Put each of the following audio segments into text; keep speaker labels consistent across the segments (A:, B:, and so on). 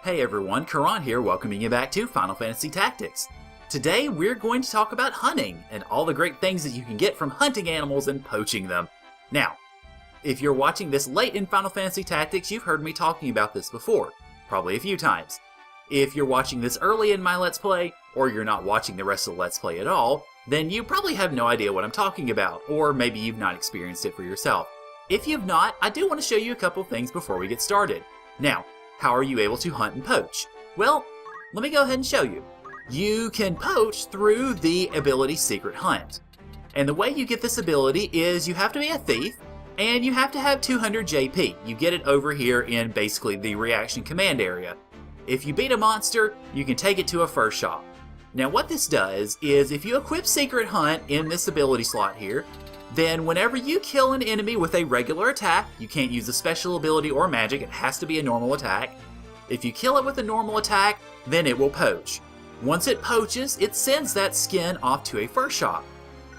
A: Hey everyone, Karan here, welcoming you back to Final Fantasy Tactics. Today we're going to talk about hunting and all the great things that you can get from hunting animals and poaching them. Now, if you're watching this late in Final Fantasy Tactics, you've heard me talking about this before, probably a few times. If you're watching this early in my Let's Play, or you're not watching the rest of the Let's Play at all, then you probably have no idea what I'm talking about, or maybe you've not experienced it for yourself. If you've not, I do want to show you a couple things before we get started. Now, how are you able to hunt and poach? Well, let me go ahead and show you. You can poach through the ability Secret Hunt. And the way you get this ability is you have to be a thief, and you have to have 200 JP. You get it over here in basically the reaction command area. If you beat a monster, you can take it to a fur shop. Now what this does is if you equip Secret Hunt in this ability slot here, then whenever you kill an enemy with a regular attack, you can't use a special ability or magic, it has to be a normal attack. If you kill it with a normal attack, then it will poach. Once it poaches, it sends that skin off to a fur shop.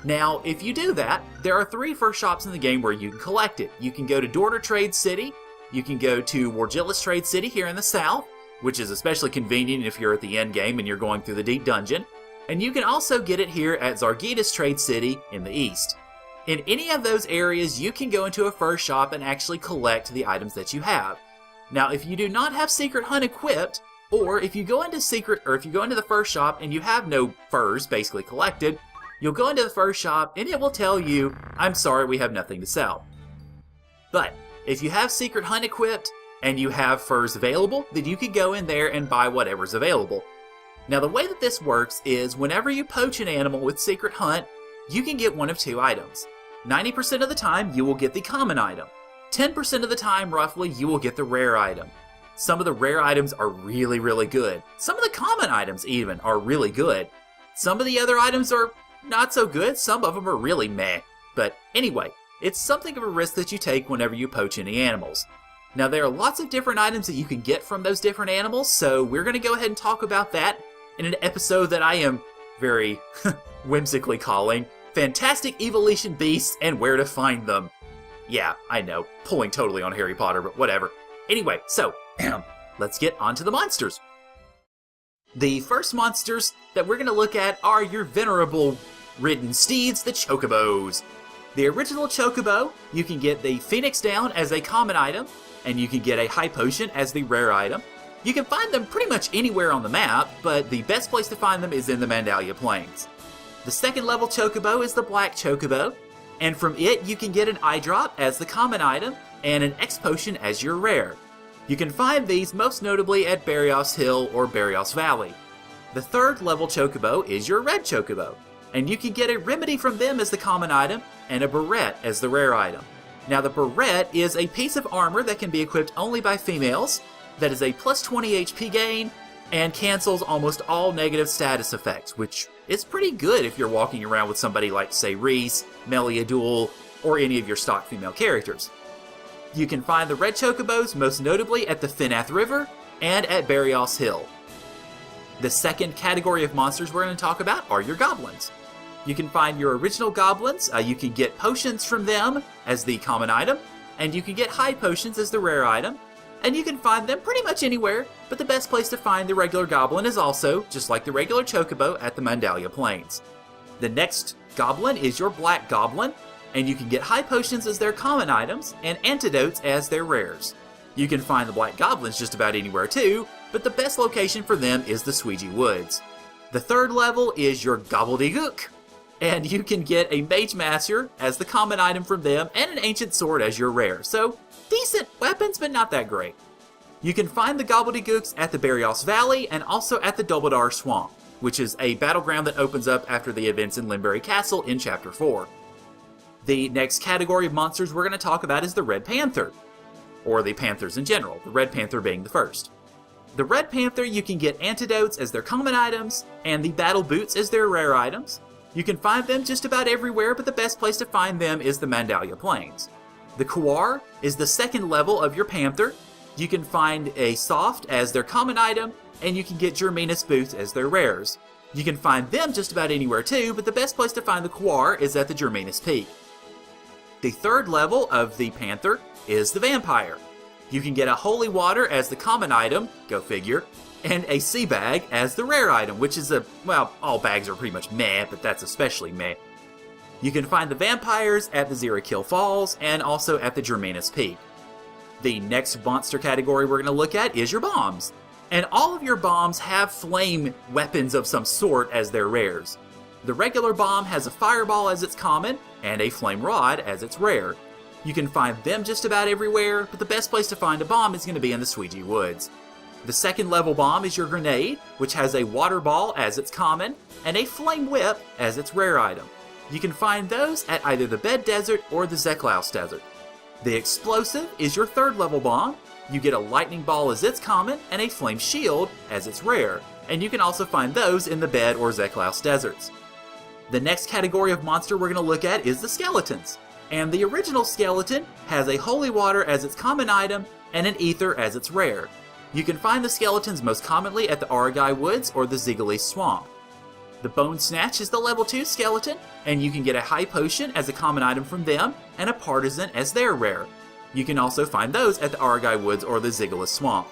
A: Now, if you do that, there are 3 fur shops in the game where you can collect it. You can go to Dorter Trade City, you can go to Wargillis Trade City here in the south, which is especially convenient if you're at the end game and you're going through the deep dungeon, and you can also get it here at Zargitas Trade City in the east. In any of those areas, you can go into a fur shop and actually collect the items that you have. Now, if you do not have Secret Hunt equipped, or if you go into the fur shop and you have no furs basically collected, you'll go into the fur shop and it will tell you, I'm sorry, we have nothing to sell. But if you have Secret Hunt equipped and you have furs available, then you can go in there and buy whatever's available. Now, the way that this works is whenever you poach an animal with Secret Hunt, you can get one of 2 items. 90% of the time, you will get the common item. 10% of the time, roughly, you will get the rare item. Some of the rare items are really, really good. Some of the common items, even, are really good. Some of the other items are not so good. Some of them are really meh. But anyway, it's something of a risk that you take whenever you poach any animals. Now, there are lots of different items that you can get from those different animals, so we're going to go ahead and talk about that in an episode that I am very whimsically calling Fantastic Evolution Beasts and Where to Find Them. Yeah, I know, pulling totally on Harry Potter, but whatever. Anyway, so, let's get on to the monsters. The first monsters that we're going to look at are your venerable ridden steeds, the Chocobos. The original Chocobo, you can get the Phoenix Down as a common item, and you can get a High Potion as the rare item. You can find them pretty much anywhere on the map, but the best place to find them is in the Mandalia Plains. The second level Chocobo is the Black Chocobo, and from it you can get an Eye Drop as the common item, and an X Potion as your rare. You can find these most notably at Barrios Hill or Barrios Valley. The third level Chocobo is your Red Chocobo, and you can get a Remedy from them as the common item, and a Barrette as the rare item. Now the Barrette is a piece of armor that can be equipped only by females, that is a plus 20 HP gain, and cancels almost all negative status effects, which is pretty good if you're walking around with somebody like, say, Reese, Meliadul, or any of your stock female characters. You can find the Red Chocobos most notably at the Finath River and at Barrios Hill. The second category of monsters we're going to talk about are your goblins. You can find your original goblins, you can get potions from them as the common item, and you can get high potions as the rare item, and you can find them pretty much anywhere, but the best place to find the regular goblin is also, just like the regular Chocobo, at the Mandalia Plains. The next goblin is your Black Goblin, and you can get high potions as their common items, and antidotes as their rares. You can find the Black Goblins just about anywhere too, but the best location for them is the Sweegie Woods. The third level is your Gobbledygook, and you can get a Mage Master as the common item from them, and an Ancient Sword as your rare. So, decent weapons, but not that great. You can find the Gobbledygooks at the Barrios Valley and also at the Dobledar Swamp, which is a battleground that opens up after the events in Limbury Castle in Chapter 4. The next category of monsters we're going to talk about is the Red Panther, or the Panthers in general, the Red Panther being the first. The Red Panther, you can get antidotes as their common items, and the Battle Boots as their rare items. You can find them just about everywhere, but the best place to find them is the Mandalia Plains. The Kuar is the second level of your Panther. You can find a Soft as their common item, and you can get Germinus Boots as their rares. You can find them just about anywhere too, but the best place to find the Kuar is at the Germinus Peak. The third level of the Panther is the Vampire. You can get a holy water as the common item, go figure, and a sea bag as the rare item, which is well, all bags are pretty much meh, but that's especially meh. You can find the vampires at the Zero-Kill Falls and also at the Germanus Peak. The next monster category we're going to look at is your bombs. And all of your bombs have flame weapons of some sort as their rares. The regular bomb has a fireball as its common and a flame rod as its rare. You can find them just about everywhere, but the best place to find a bomb is going to be in the Sweetie Woods. The second level bomb is your grenade, which has a water ball as its common and a flame whip as its rare item. You can find those at either the Bed Desert or the Zeklaus Desert. The explosive is your third level bomb. You get a lightning ball as its common and a flame shield as its rare, and you can also find those in the Bed or Zeklaus Deserts. The next category of monster we're going to look at is the skeletons. And the original skeleton has a holy water as its common item and an ether as its rare. You can find the skeletons most commonly at the Aragai Woods or the Ziggly Swamp. The Bone Snatch is the level 2 skeleton, and you can get a high potion as a common item from them and a partisan as their rare. You can also find those at the Aragai Woods or the Ziggly Swamp.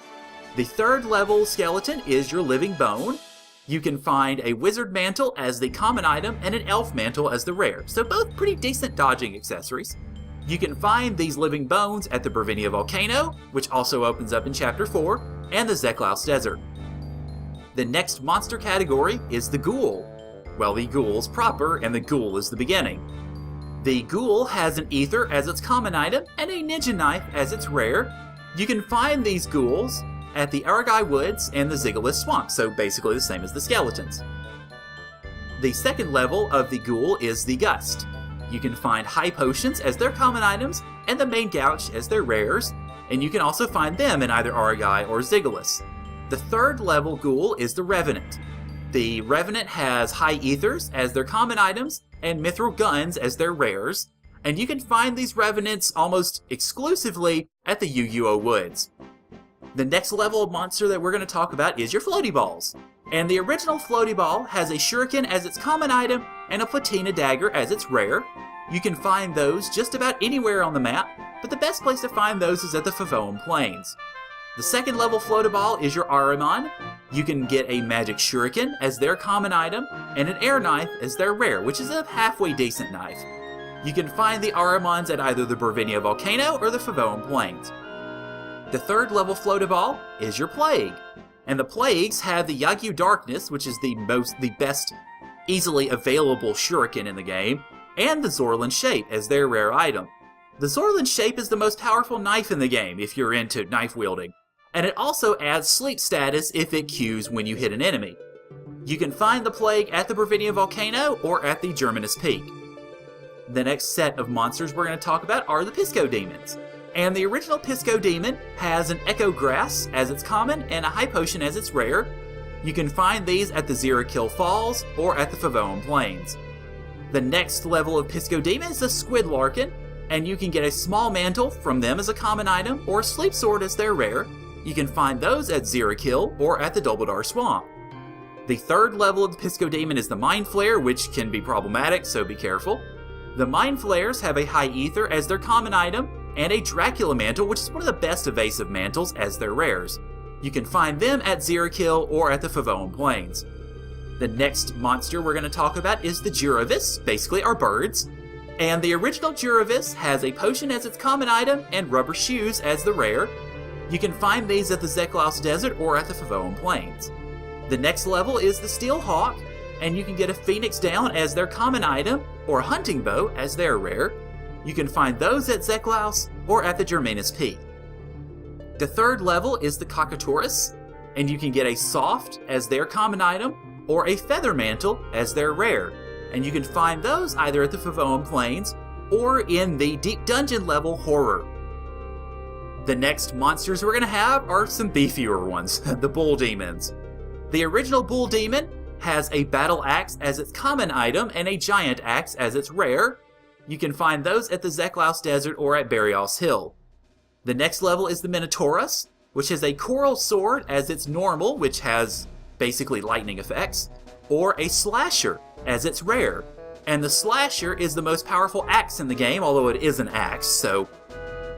A: The third level skeleton is your Living Bone. You can find a Wizard Mantle as the common item and an Elf Mantle as the rare, so both pretty decent dodging accessories. You can find these Living Bones at the Bervinia Volcano, which also opens up in Chapter 4, and the Zeklaus Desert. The next monster category is the Ghoul. Well, the Ghoul's proper, and the Ghoul is the beginning. The Ghoul has an ether as its common item and a ninja knife as its rare. You can find these ghouls at the Aragai Woods and the Ziggly Swamp, so basically the same as the skeletons. The second level of the Ghoul is the Gust. You can find high potions as their common items and the main gouge as their rares, and you can also find them in either Aragai or Ziggly. The third level Ghoul is the Revenant. The Revenant has high ethers as their common items and mithril guns as their rares, and you can find these Revenants almost exclusively at the Yu-Gi-Oh! Woods. The next level of monster that we're going to talk about is your Floaty Balls. And the original Floaty Ball has a Shuriken as its common item and a Platina Dagger as its rare. You can find those just about anywhere on the map, but the best place to find those is at the Favoan Plains. The second level Floaty Ball is your Ahriman. You can get a Magic Shuriken as their common item and an Air Knife as their rare, which is a halfway decent knife. You can find the Ahrimans at either the Bervinia Volcano or the Favoan Plains. The third level Floaty Ball is your Plague. And the Plagues have the Yagyu Darkness, which is the best easily available shuriken in the game, and the Zorlin Shape as their rare item. The Zorlin Shape is the most powerful knife in the game if you're into knife wielding, and it also adds sleep status if it cues when you hit an enemy. You can find the Plague at the Bervinia Volcano or at the Germanus Peak. The next set of monsters we're going to talk about are the Pisco Demons. And the original Pisco Demon has an Echo Grass as its common and a High Potion as its rare. You can find these at the Zero-Kill Falls or at the Favoan Plains. The next level of Pisco Demon is the Squid Larkin, and you can get a small mantle from them as a common item or a Sleep Sword as their rare. You can find those at Zero-Kill or at the Dumbledore Swamp. The third level of the Pisco Demon is the Mind Flare, which can be problematic, so be careful. The Mind Flares have a High Ether as their common item, and a Dracula Mantle, which is one of the best evasive mantles, as their rares. You can find them at Zero-Kill or at the Favoan Plains. The next monster we're going to talk about is the Juravis, basically our birds. And the original Juravis has a potion as its common item and rubber shoes as the rare. You can find these at the Zeklaus Desert or at the Favoan Plains. The next level is the Steel Hawk, and you can get a Phoenix Down as their common item or a hunting bow as their rare. You can find those at Zeklaus or at the Germanus Peak. The third level is the Cockatoris, and you can get a Soft as their common item or a Feather Mantle as their rare, and you can find those either at the Favoan Plains or in the Deep Dungeon level Horror. The next monsters we're going to have are some beefier ones, the Bull Demons. The original Bull Demon has a Battle Axe as its common item and a Giant Axe as its rare. You can find those at the Zeklaus Desert or at Barios Hill. The next level is the Minotaurus, which has a Coral Sword as its normal, which has basically lightning effects, or a Slasher as its rare. And the Slasher is the most powerful axe in the game, although it is an axe, so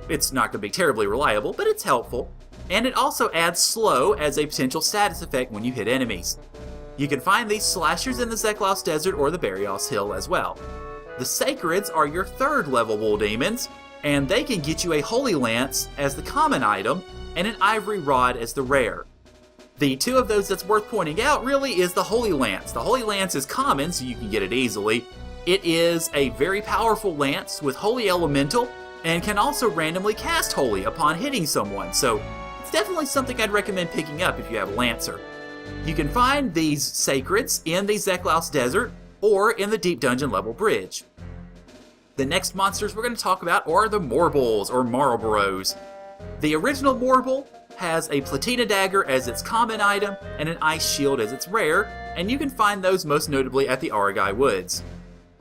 A: It's not going to be terribly reliable, but it's helpful. And it also adds slow as a potential status effect when you hit enemies. You can find these slashers in the Zeklaus Desert or the Barios Hill as well. The Sacreds are your 3rd level Wool Demons, and they can get you a Holy Lance as the common item and an Ivory Rod as the rare. The 2 of those that's worth pointing out really is the Holy Lance. The Holy Lance is common, so you can get it easily. It is a very powerful lance with Holy Elemental and can also randomly cast Holy upon hitting someone, so it's definitely something I'd recommend picking up if you have a Lancer. You can find these Sacreds in the Zeklaus Desert or in the Deep Dungeon level bridge. The next monsters we're going to talk about are the Morbals or Marlboros. The original Morbal has a Platina Dagger as its common item and an Ice Shield as its rare, and you can find those most notably at the Aragai Woods.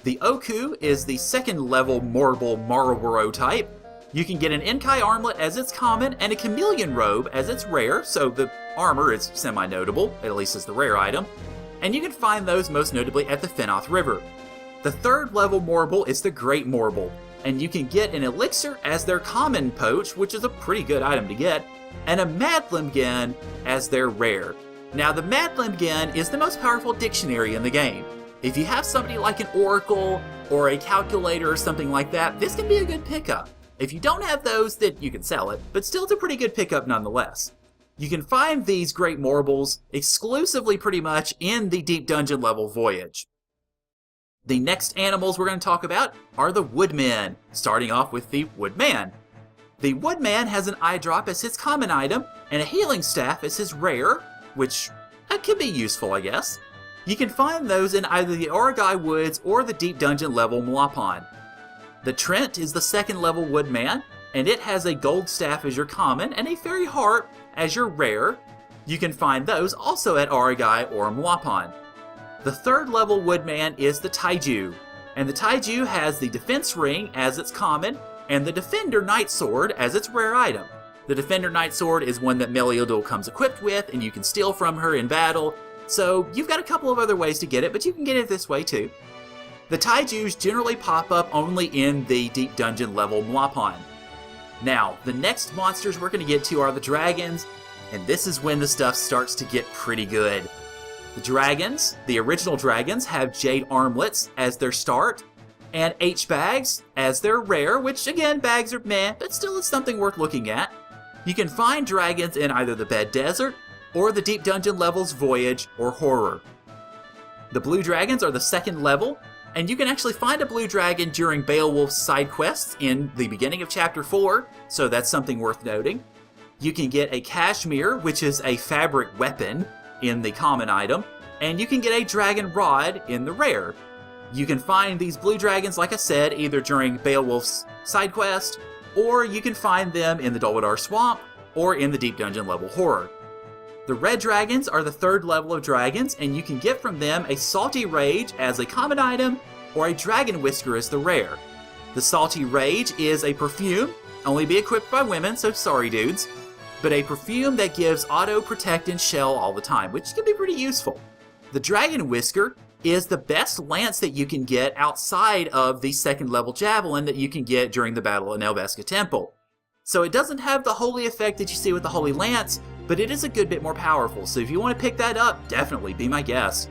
A: The Oku is the 2nd level Morbal Marlboro type. You can get an Enkai Armlet as its common and a Chameleon Robe as its rare, so the armor is semi-notable, at least as the rare item, and you can find those most notably at the Fenoth River. The 3rd level Morbal is the Great Morbal, and you can get an Elixir as their common poach, which is a pretty good item to get, and a Madlimgen as their rare. Now the Madlimgen is the most powerful dictionary in the game. If you have somebody like an Oracle or a Calculator or something like that, this can be a good pickup. If you don't have those, then you can sell it, but still it's a pretty good pickup nonetheless. You can find these Great Morbals exclusively pretty much in the Deep Dungeon level voyage. The next animals we're going to talk about are the Woodmen, starting off with the Woodman. The Woodman has an eye drop as his common item and a healing staff as his rare, which could be useful, I guess. You can find those in either the Aragai Woods or the Deep Dungeon level Mlapon. The Trent is the 2nd level Woodman, and it has a gold staff as your common and a fairy heart as your rare. You can find those also at Aragai or Mlapon. The 3rd level Woodman is the Taiju, and the Taiju has the Defense Ring as its common and the Defender Night Sword as its rare item. The Defender Night Sword is one that Meliodor comes equipped with, and you can steal from her in battle, so you've got a couple of other ways to get it, but you can get it this way too. The Taijus generally pop up only in the Deep Dungeon level Mlapon. Now, the next monsters we're going to get to are the Dragons, and this is when the stuff starts to get pretty good. The Dragons, the original Dragons, have Jade Armlets as their start, and H-Bags as their rare, which again, bags are meh, but still is something worth looking at. You can find dragons in either the Bed Desert, or the Deep Dungeon levels Voyage or Horror. The Blue Dragons are the 2nd level, and you can actually find a Blue Dragon during Beowulf's side quests in the beginning of Chapter 4, so that's something worth noting. You can get a Kashmir, which is a fabric weapon, in the common item, and you can get a Dragon Rod in the rare. You can find these Blue Dragons, like I said, either during Beowulf's side quest, or you can find them in the Dol Guldur Swamp, or in the Deep Dungeon level Horror. The Red Dragons are the 3rd level of dragons, and you can get from them a Salty Rage as a common item, or a Dragon Whisker as the rare. The Salty Rage is a perfume, only be equipped by women, so sorry dudes, but a perfume that gives auto, protect, and shell all the time, which can be pretty useful. The Dragon Whisker is the best lance that you can get outside of the 2nd level javelin that you can get during the Battle of Nelbeska Temple. So it doesn't have the holy effect that you see with the Holy Lance, but it is a good bit more powerful, so if you want to pick that up, definitely be my guest.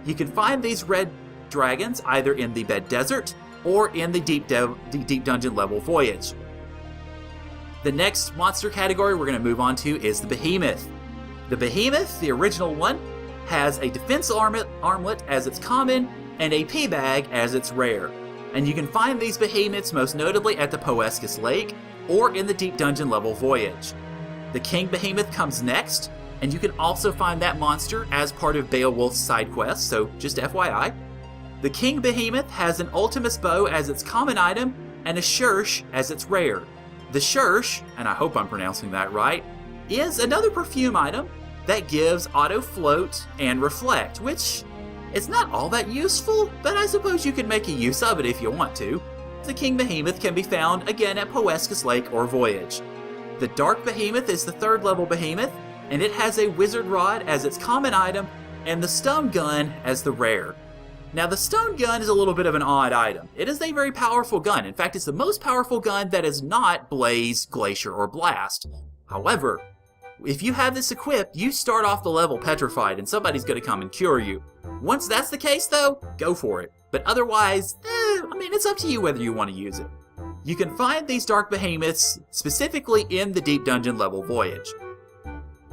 A: You can find these red dragons either in the Bed Desert or in the Deep Dungeon level Voyage. The next monster category we're going to move on to is the Behemoth. The Behemoth, the original one, has a defense armlet as its common and a P-Bag as its rare. And you can find these Behemoths most notably at the Poescus Lake or in the Deep Dungeon level Voyage. The King Behemoth comes next, and you can also find that monster as part of Beowulf's side quest, so just FYI. The King Behemoth has an Ultimus Bow as its common item and a Shirsh as its rare. The Shirsh, and I hope I'm pronouncing that right, is another perfume item that gives auto float and reflect, which is not all that useful, but I suppose you can make a use of it if you want to. The King Behemoth can be found again at Poescus Lake or Voyage. The Dark Behemoth is the 3rd level Behemoth, and it has a Wizard Rod as its common item and the Stun Gun as the rare. Now, the stone gun is a little bit of an odd item. It is a very powerful gun. In fact, it's the most powerful gun that is not Blaze, Glacier, or Blast. However, if you have this equipped, you start off the level petrified and somebody's going to come and cure you. Once that's the case, though, go for it. But otherwise, it's up to you whether you want to use it. You can find these Dark Behemoths specifically in the Deep Dungeon level Voyage.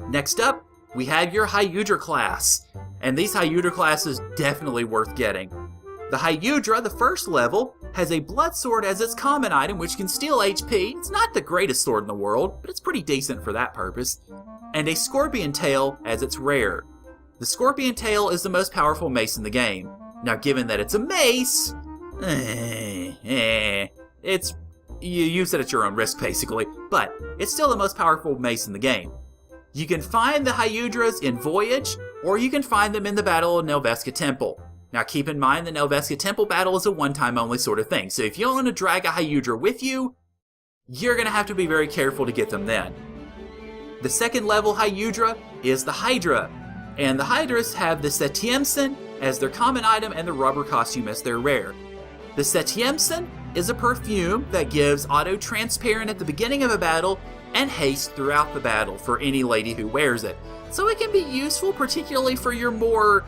A: Next up, we have your Hyudra class. And these Hyudra classes definitely worth getting. The Hyudra, the first level, has a blood sword as its common item, which can steal HP. It's not the greatest sword in the world, but it's pretty decent for that purpose. And a scorpion tail as its rare. The scorpion tail is the most powerful mace in the game. Now, given that it's a mace, you use it at your own risk, basically, but it's still the most powerful mace in the game. You can find the Hyudras in Voyage, or you can find them in the Battle of Nelveska Temple. Now keep in mind the Nelveska Temple battle is a one-time only sort of thing, so if you want to drag a Hyudra with you, you're going to have to be very careful to get them then. The second level Hyudra is the Hydra, and the Hydras have the Setiemsen as their common item and the rubber costume as their rare. The Setiemsen is a perfume that gives auto-transparent at the beginning of a battle and haste throughout the battle for any lady who wears it. So it can be useful particularly for your more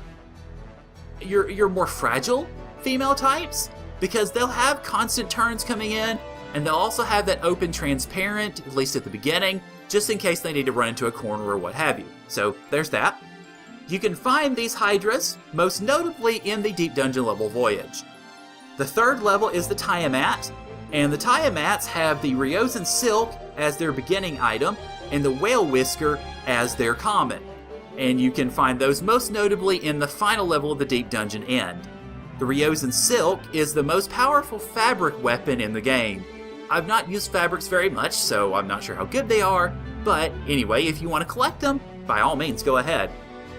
A: fragile female types, because they'll have constant turns coming in, and they'll also have that open transparent, at least at the beginning, just in case they need to run into a corner or what have you. So there's that. You can find these Hydras, most notably in the Deep Dungeon level Voyage. The third level is the Tiamat, and the Tiamats have the Ryozen Silk as their beginning item, and the Whale Whisker as their common. And you can find those most notably in the final level of the Deep Dungeon End. The Ryozen Silk is the most powerful fabric weapon in the game. I've not used fabrics very much, so I'm not sure how good they are, but anyway, if you want to collect them, by all means go ahead.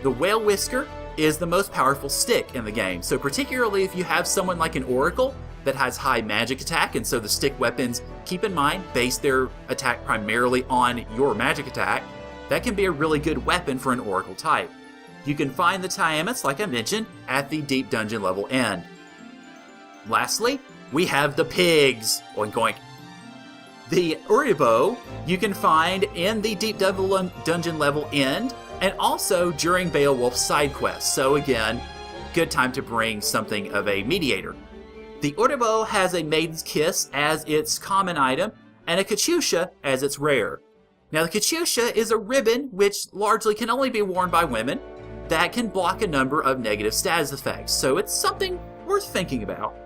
A: The Whale Whisker is the most powerful stick in the game, so particularly if you have someone like an Oracle that has high magic attack, and so the stick weapons, keep in mind, base their attack primarily on your magic attack, that can be a really good weapon for an Oracle type. You can find the Tiamats, like I mentioned, at the Deep Dungeon level End. Lastly, we have the pigs. Oink oink. The Uribo you can find in the Deep Dungeon level End, and also during Beowulf's side quests. So again, good time to bring something of a mediator. The Uribo has a Maiden's Kiss as its common item, and a Katyusha as its rare. Now the Katyusha is a ribbon which largely can only be worn by women that can block a number of negative status effects, so it's something worth thinking about.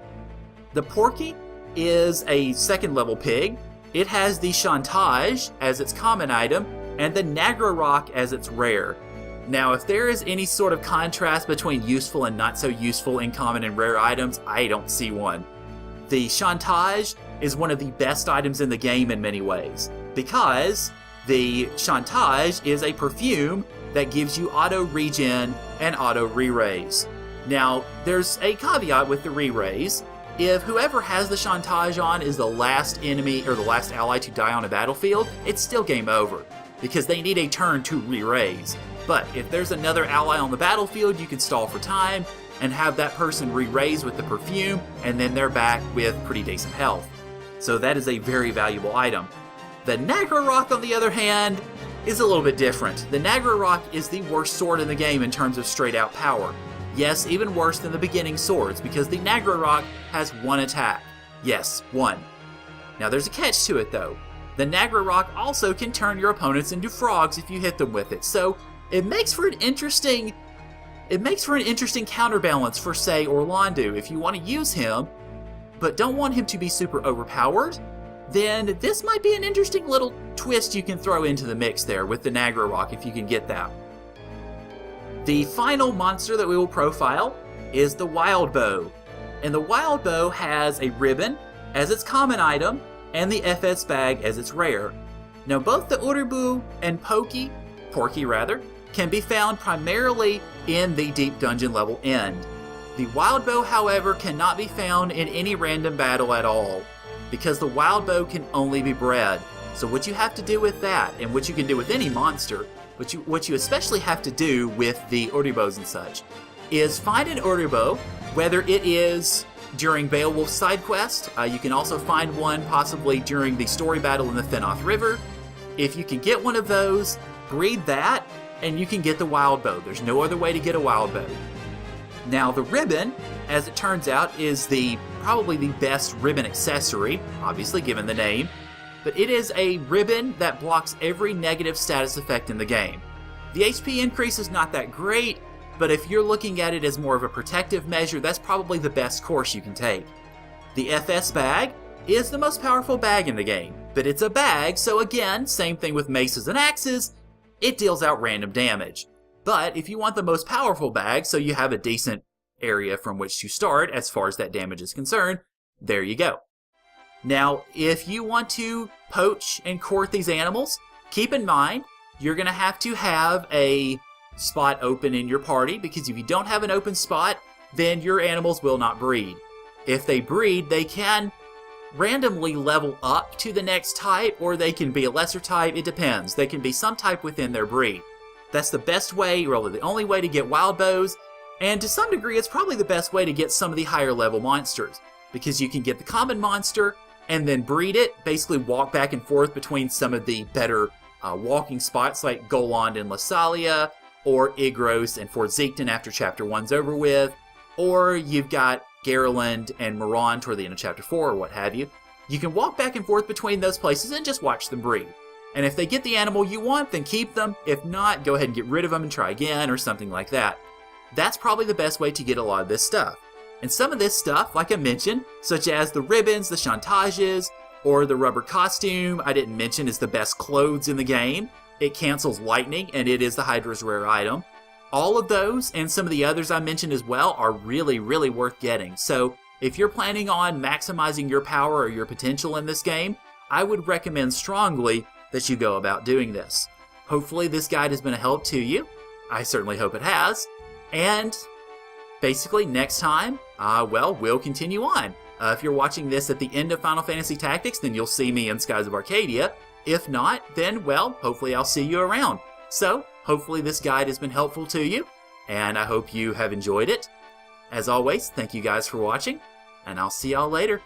A: The Porky is a second level pig. It has the Chantage as its common item, and the Nagrarok as its rare. Now, if there is any sort of contrast between useful and not so useful in common and rare items, I don't see one. The Chantage is one of the best items in the game in many ways, because the Chantage is a perfume that gives you auto regen and auto re-raise. Now, there's a caveat with the re-raise. If whoever has the Chantage on is the last enemy or the last ally to die on a battlefield, it's still game over, because they need a turn to re-raise. But if there's another ally on the battlefield, you can stall for time and have that person re-raise with the perfume, and then they're back with pretty decent health. So that is a very valuable item. The Nagrarok, on the other hand, is a little bit different. The Nagrarok is the worst sword in the game in terms of straight out power. Yes, even worse than the beginning swords, because the Nagrarok has one attack. Yes, one. Now there's a catch to it though. The Nagrarok also can turn your opponents into frogs if you hit them with it, so it makes for an interesting counterbalance for, say, Orlandu. If you want to use him, but don't want him to be super overpowered, then this might be an interesting little twist you can throw into the mix there with the Nagrarok if you can get that. The final monster that we will profile is the Wildbow. And the Wildbow has a ribbon as its common item and the FS bag as its rare. Now both the Uribu and Porky, can be found primarily in the Deep Dungeon level End. The Wildbow, however, cannot be found in any random battle at all, because the Wildbow can only be bred. So what you have to do with that, and what you can do with any monster, what you especially have to do with the Uribos and such, is find an Urbo, whether it is during Beowulf's side quest. You can also find one possibly during the story battle in the Fenoth River. If you can get one of those, breed that, and you can get the wild bow. There's no other way to get a wild bow. Now the ribbon, as it turns out, is probably the best ribbon accessory, obviously given the name, but it is a ribbon that blocks every negative status effect in the game. The HP increase is not that great, but if you're looking at it as more of a protective measure, that's probably the best course you can take. The FS bag is the most powerful bag in the game, but it's a bag, so again, same thing with maces and axes, it deals out random damage. But if you want the most powerful bag, so you have a decent area from which to start as far as that damage is concerned, there you go. Now, if you want to poach and court these animals, keep in mind you're going to have a spot open in your party, because if you don't have an open spot, then your animals will not breed. If they breed, they can randomly level up to the next type, or they can be a lesser type. It depends. They can be some type within their breed. That's the best way, really the only way to get wild bows, and to some degree it's probably the best way to get some of the higher level monsters, because you can get the common monster and then breed it, basically walk back and forth between some of the better walking spots like Goland and Lassalia, or Igros and Fort Zeekton after Chapter 1's over with, or you've got Garland and Moran toward the end of Chapter 4 or what have you. You can walk back and forth between those places and just watch them breed. And if they get the animal you want, then keep them. If not, go ahead and get rid of them and try again or something like that. That's probably the best way to get a lot of this stuff. And some of this stuff, like I mentioned, such as the ribbons, the chantages, or the rubber costume I didn't mention, is the best clothes in the game. It cancels lightning, and it is the Hydra's rare item. All of those, and some of the others I mentioned as well, are really, really worth getting. So if you're planning on maximizing your power or your potential in this game, I would recommend strongly that you go about doing this. Hopefully this guide has been a help to you. I certainly hope it has. And basically next time, we'll continue on. If you're watching this at the end of Final Fantasy Tactics, then you'll see me in Skies of Arcadia. If not, then, hopefully I'll see you around. So, hopefully this guide has been helpful to you, and I hope you have enjoyed it. As always, thank you guys for watching, and I'll see y'all later.